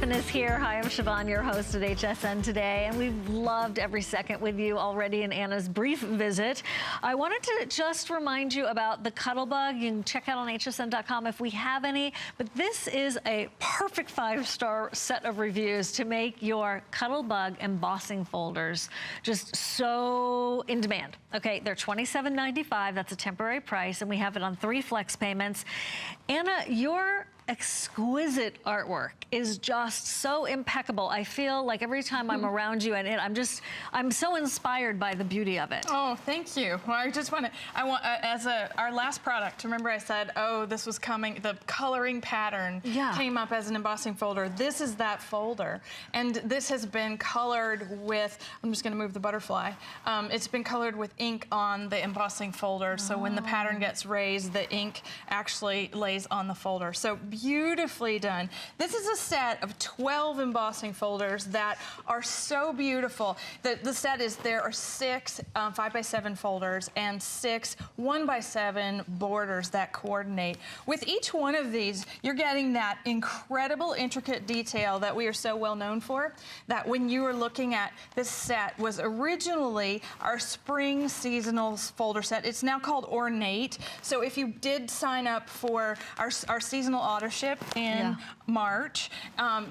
HSN is here. Hi, I'm Siobhan, your host at HSN today, and we've loved every second with you already in Anna's brief visit. I wanted to just remind you about the Cuttlebug. You can check out on hsn.com if we have any, but this is a perfect 5-star set of reviews to make your Cuttlebug embossing folders just so in demand. Okay, they're $27.95. That's a temporary price, and we have it on 3 flex payments. Anna, your exquisite artwork is just so impeccable. I feel like every time I'm around you and I'm so inspired by the beauty of it. Oh, thank you. Well, our last product, remember I said, oh, this was coming, the coloring pattern came up as an embossing folder. This is that folder. And this has been colored with, I'm just gonna move the butterfly. It's been colored with ink on the embossing folder. So when the pattern gets raised, the ink actually lays on the folder. So beautifully done. This is a set of 12 embossing folders that are so beautiful. The set is, there are 6 5x7 folders and 6 1x7 borders that coordinate. With each one of these, you're getting that incredible intricate detail that we are so well known for, that when you were looking at this set was originally our spring seasonal folder set. It's now called Ornate. So if you did sign up for our seasonal auto ship in March,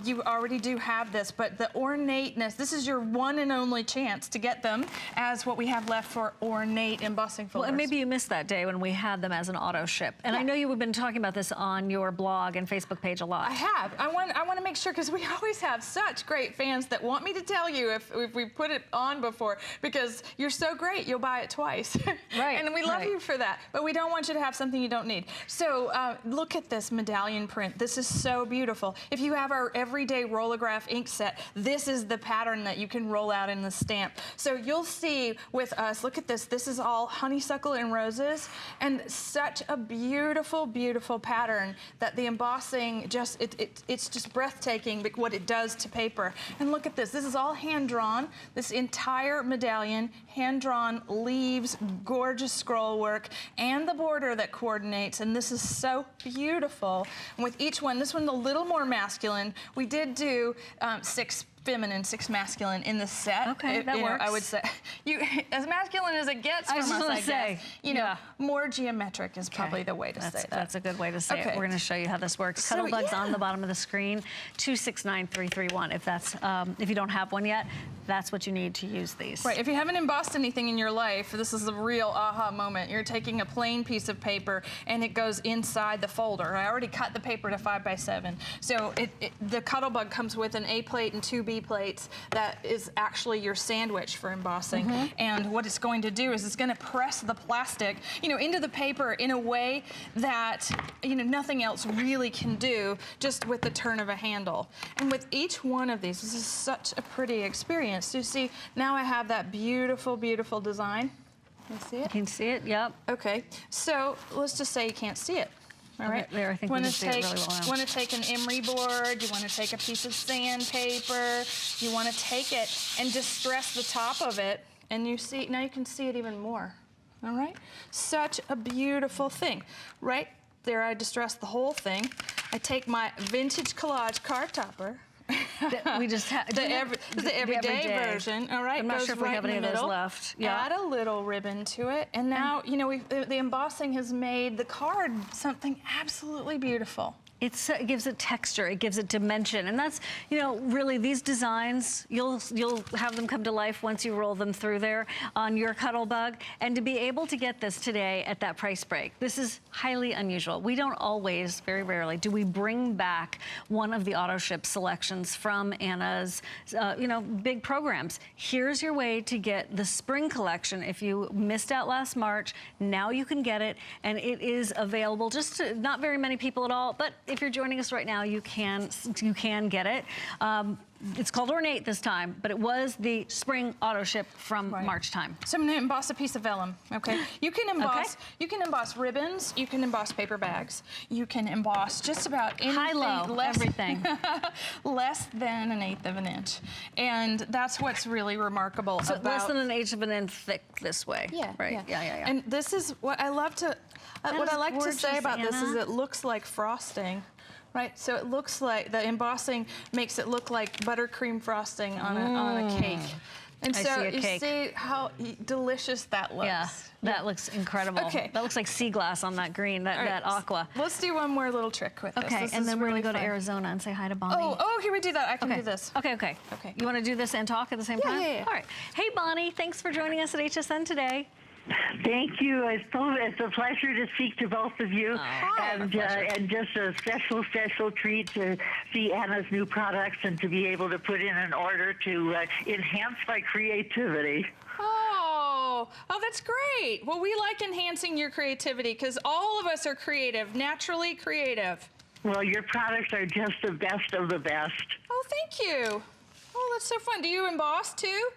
you already do have this, but the ornateness, this is your one and only chance to get them as what we have left for Ornate embossing folders. Well, and maybe you missed that day when we had them as an auto ship. And I know you have been talking about this on your blog and Facebook page a lot. I have. I want to make sure, because we always have such great fans that want me to tell you if we put it on before, because you're so great, you'll buy it twice. Right. And we love you for that. But we don't want you to have something you don't need. So look at this medallion print. This is so beautiful. If you have our everyday rollograph ink set, this is the pattern that you can roll out in the stamp. So you'll see with us, look at this. This is all honeysuckle and roses, and such a beautiful, beautiful pattern that the embossing just, it's just breathtaking what it does to paper. And look at this. This is all hand-drawn. This entire medallion, hand-drawn leaves, gorgeous scroll work, and the border that coordinates. And this is so beautiful. And with each one, this one a little more masculine. We did do 6 feminine, 6 masculine in the set. Okay, that works. I would say, as masculine as it gets from us, I guess. You know, more geometric is probably the way to say that. That's a good way to say it. We're going to show you how this works. So, Cuttlebug's on the bottom of the screen, 269331. If that's, if you don't have one yet, that's what you need to use these. Right. If you haven't embossed anything in your life, this is a real aha moment. You're taking a plain piece of paper and it goes inside the folder. I already cut the paper to 5x7. So the Cuttlebug comes with an A plate and 2 B plates that is actually your sandwich for embossing. And what it's going to do is it's going to press the plastic, you know, into the paper in a way that, you know, nothing else really can do, just with the turn of a handle. And with each one of these, this is such a pretty experience. You see, now I have that beautiful, beautiful design. Can you see it? You can see it, yep. Okay, so let's just say you can't see it. All right. There, I think we can see it really well. You want to take an emery board, you want to take a piece of sandpaper, you want to take it and distress the top of it, and you see, now you can see it even more. All right? Such a beautiful thing. Right there, I distress the whole thing. I take my vintage collage card topper. We just have the everyday version. All right, I'm not sure if we have any of those left. Add a little ribbon to it, and now you know the embossing has made the card something absolutely beautiful. It gives it texture, it gives it dimension, and that's, you know, really these designs, you'll have them come to life once you roll them through there on your Cuttlebug. And to be able to get this today at that price break, this is highly unusual. We don't always, very rarely, do we bring back one of the auto ship selections from Anna's, you know, big programs. Here's your way to get the spring collection. If you missed out last March, now you can get it, and it is available just to not very many people at all, but if you're joining us right now, you can get it. It's called Ornate this time, but it was the spring auto ship from March time. So I'm gonna emboss a piece of vellum, okay? You can emboss, you can emboss ribbons, you can emboss paper bags, you can emboss just about anything. High-low, everything. Less than 1/8 of an inch. And that's what's really remarkable about... less than 1/8 of an inch thick this way. Yeah, right. Yeah. And this is what I love to... what I like to say about this is it looks like frosting Right, so it looks like, the embossing makes it look like buttercream frosting on a cake. And I so see a you cake. see how delicious that looks. Yeah, that looks incredible. Okay. That looks like sea glass on that green, that aqua. Let's do one more little trick with this. Okay, This and is then we're really gonna go to fun. Arizona and say hi to Bonnie. Oh, can we do that? I can Okay. do this. Okay. Okay. You want to do this and talk at the same time? Yeah. All right. Hey, Bonnie, thanks for joining us at HSN today. Thank you. It's a pleasure to speak to both of you, and just a special treat to see Anna's new products and to be able to put in an order to enhance my creativity. Oh, that's great. Well, we like enhancing your creativity because all of us are creative, naturally creative. Well, your products are just the best of the best. Oh, thank you. Oh, that's so fun. Do you emboss too?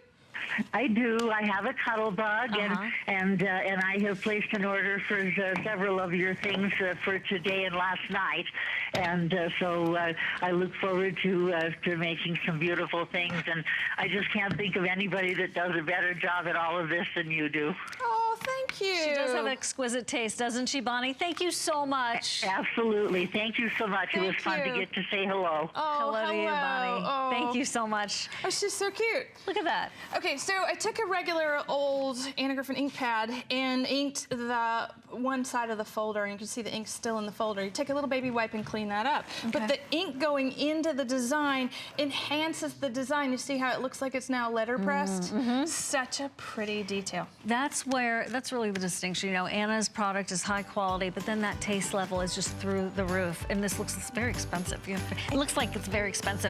I do. I have a Cuttlebug, and I have placed an order for several of your things for today and last night, and so I look forward to making some beautiful things. And I just can't think of anybody that does a better job at all of this than you do. Oh, thank you. She does have exquisite taste, doesn't she, Bonnie? Thank you so much. Absolutely. Thank you so much. It was fun to get to say hello. Oh, Hello to you, Bonnie. Oh. Thank you so much. Oh, she's so cute. Look at that. Okay, so I took a regular old Anna Griffin ink pad and inked the one side of the folder, and you can see the ink still in the folder. You take a little baby wipe and clean that up. Okay. But the ink going into the design enhances the design. You see how it looks like it's now letterpressed? Such a pretty detail. That's really the distinction. You know, Anna's product is high quality, but then that taste level is just through the roof. And this looks very expensive. It looks like it's very expensive.